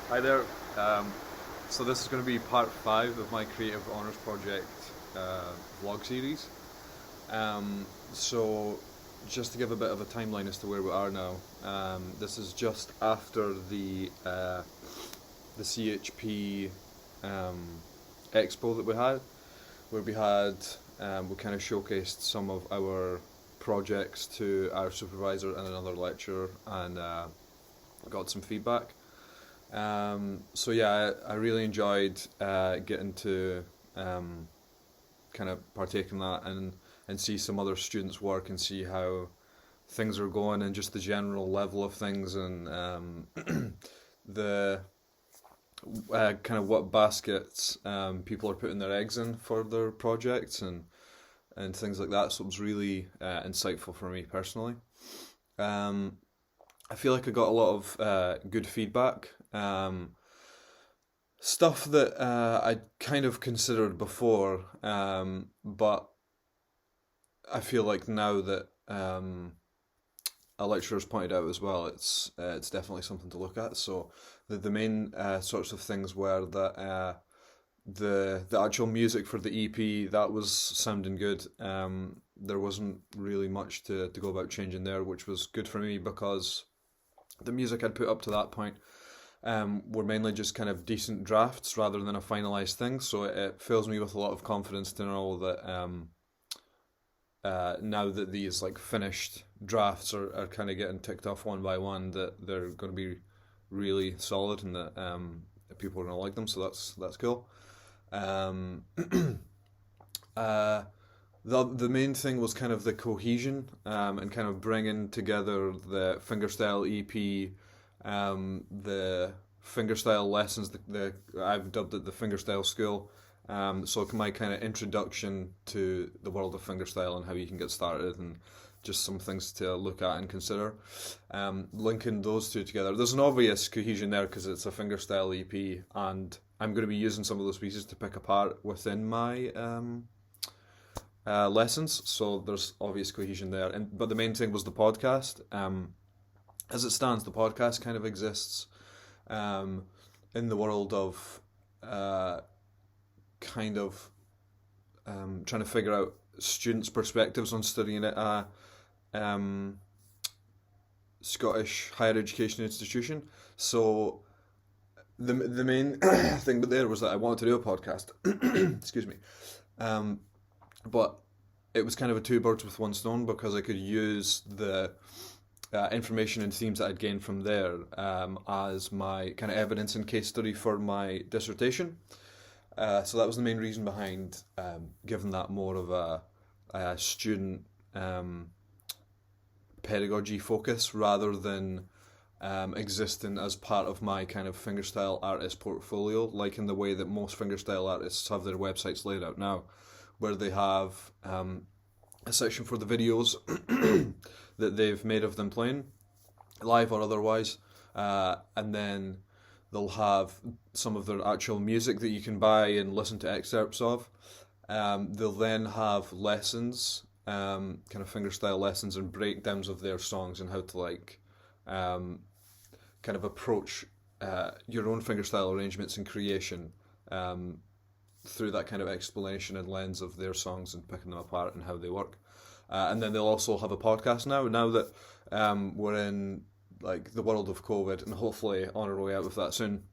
Hi there. So this is going to be part 5 of my Creative Honours Project vlog series. So just to give a bit of a timeline as to where we are now, this is just after the CHP expo that we had, where we kind of showcased some of our projects to our supervisor and another lecturer, and got some feedback. So yeah, I really enjoyed getting to kind of partake in that and see some other students' work and see how things are going and just the general level of things and the kind of what baskets people are putting their eggs in for their projects and things like that. So it was really insightful for me personally. Um, I feel like I got a lot of good feedback. Stuff that I'd kind of considered before, but I feel like now that a lecturer's pointed out as well, it's definitely something to look at. So the main sorts of things were that the actual music for the EP, that was sounding good. There wasn't really much to go about changing there, which was good for me because the music I'd put up to that point were mainly just kind of decent drafts rather than a finalized thing. So it fills me with a lot of confidence to know that now that these like finished drafts are kind of getting ticked off one by one, that they're going to be really solid and that people are going to like them. So that's cool. Um, the main thing was kind of the cohesion and kind of bringing together the fingerstyle EP, the fingerstyle lessons. The I've dubbed it the fingerstyle school. So my kind of introduction to the world of fingerstyle and how you can get started and just some things to look at and consider. Linking those two together, there's an obvious cohesion there because it's a fingerstyle EP, and I'm going to be using some of those pieces to pick apart within my lessons. So there's obvious cohesion there, but the main thing was the podcast. As it stands, the podcast kind of exists in the world of kind of trying to figure out students' perspectives on studying at a Scottish higher education institution. So the main thing but there was that I wanted to do a podcast. Excuse me. But it was kind of a two birds with one stone because I could use the information and themes that I'd gained from there as my kind of evidence and case study for my dissertation. So that was the main reason behind giving that more of a student pedagogy focus rather than existing as part of my kind of fingerstyle artist portfolio, like in the way that most fingerstyle artists have their websites laid out now, where they have a section for the videos that they've made of them playing, live or otherwise, and then they'll have some of their actual music that you can buy and listen to excerpts of. They'll then have lessons, kind of fingerstyle lessons and breakdowns of their songs and how to like kind of approach your own fingerstyle arrangements and creation through that kind of explanation and lens of their songs and picking them apart and how they work. And then they'll also have a podcast now that we're in like the world of COVID and hopefully on our way out of that soon.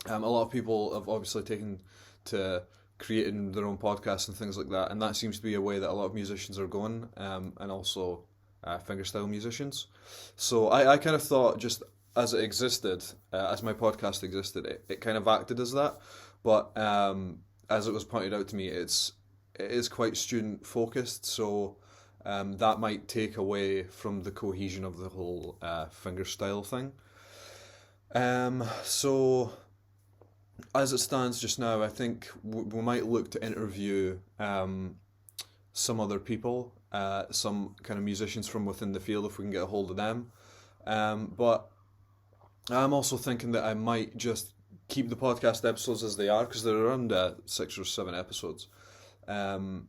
A lot of people have obviously taken to creating their own podcasts and things like that, and that seems to be a way that a lot of musicians are going, and also fingerstyle musicians. So I kind of thought just as it existed, as my podcast existed, it kind of acted as that. But as it was pointed out to me, it is quite student focused, so that might take away from the cohesion of the whole fingerstyle thing. So as it stands just now, I think we might look to interview some other people, some kind of musicians from within the field if we can get a hold of them. But I'm also thinking that I might just keep the podcast episodes as they are because they're around 6 or 7 episodes. And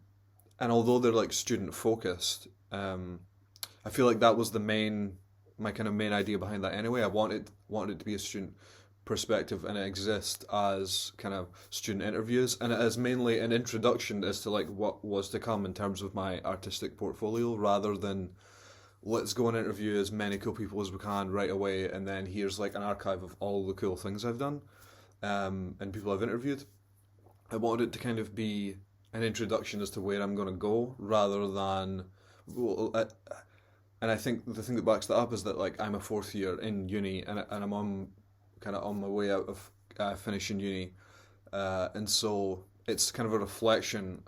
although they're like student focused, I feel like that was my kind of main idea behind that anyway. I wanted it to be a student perspective, and it exists as kind of student interviews, and it is mainly an introduction as to like what was to come in terms of my artistic portfolio, rather than let's go and interview as many cool people as we can right away, and then here's like an archive of all the cool things I've done, and people I've interviewed. I wanted it to kind of be an introduction as to where I'm going to go, rather than, well, and I think the thing that backs that up is that like I'm a fourth year in uni, and I'm on kind of on my way out of finishing uni, and so it's kind of a reflection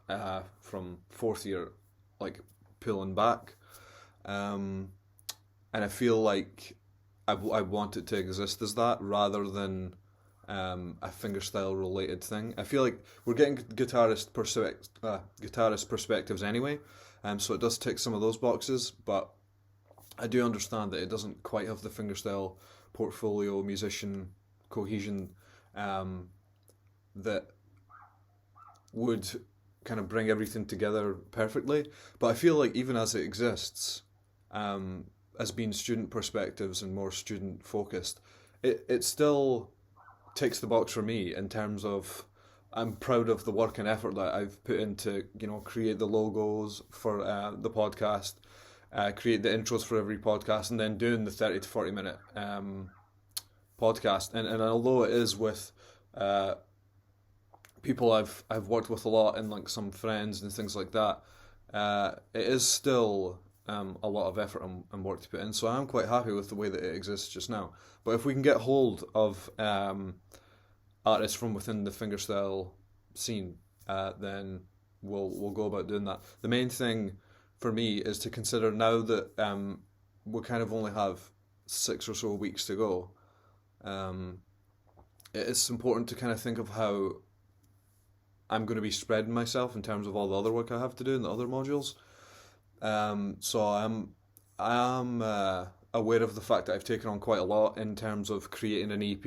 from fourth year, like pulling back, and I feel like I want it to exist as that rather than a fingerstyle related thing. I feel like we're getting guitarist perspectives anyway, so it does tick some of those boxes, but I do understand that it doesn't quite have the fingerstyle portfolio musician cohesion that would kind of bring everything together perfectly. But I feel like even as it exists, as being student perspectives and more student focused, it still ticks the box for me in terms of I'm proud of the work and effort that I've put into, create the logos for the podcast, create the intros for every podcast, and then doing the 30 to 40 minute podcast. And although it is with people I've worked with a lot and like some friends and things like that, it is still a lot of effort and work to put in. So I'm quite happy with the way that it exists just now. But if we can get hold of artists from within the fingerstyle scene, then we'll go about doing that. The main thing for me is to consider now that we kind of only have 6 or so weeks to go. It is important to kind of think of how I'm going to be spreading myself in terms of all the other work I have to do in the other modules. So I am aware of the fact that I've taken on quite a lot in terms of creating an EP,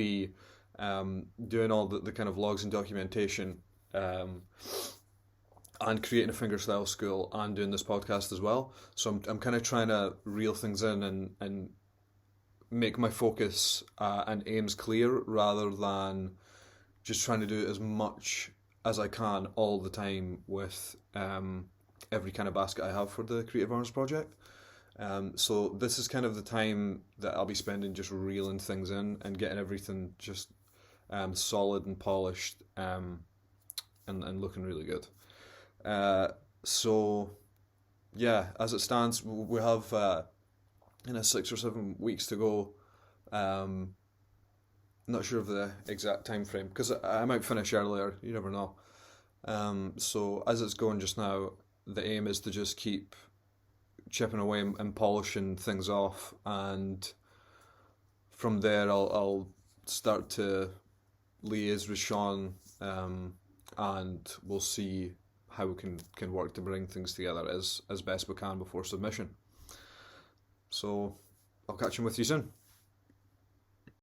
doing all the kind of logs and documentation, and creating a fingerstyle school and doing this podcast as well. So I'm kind of trying to reel things in and make my focus and aims clear, rather than just trying to do as much as I can all the time with every kind of basket I have for the Creative Arms project. So this is kind of the time that I'll be spending just reeling things in and getting everything just solid and polished, and looking really good. So yeah, as it stands, we have 6 or 7 weeks to go. Not sure of the exact time frame because I might finish earlier. You never know. So as it's going just now, the aim is to just keep chipping away and polishing things off, and from there I'll start to liaise with Sean, and we'll see how we can work to bring things together as best we can before submission. So I'll catch him with you soon.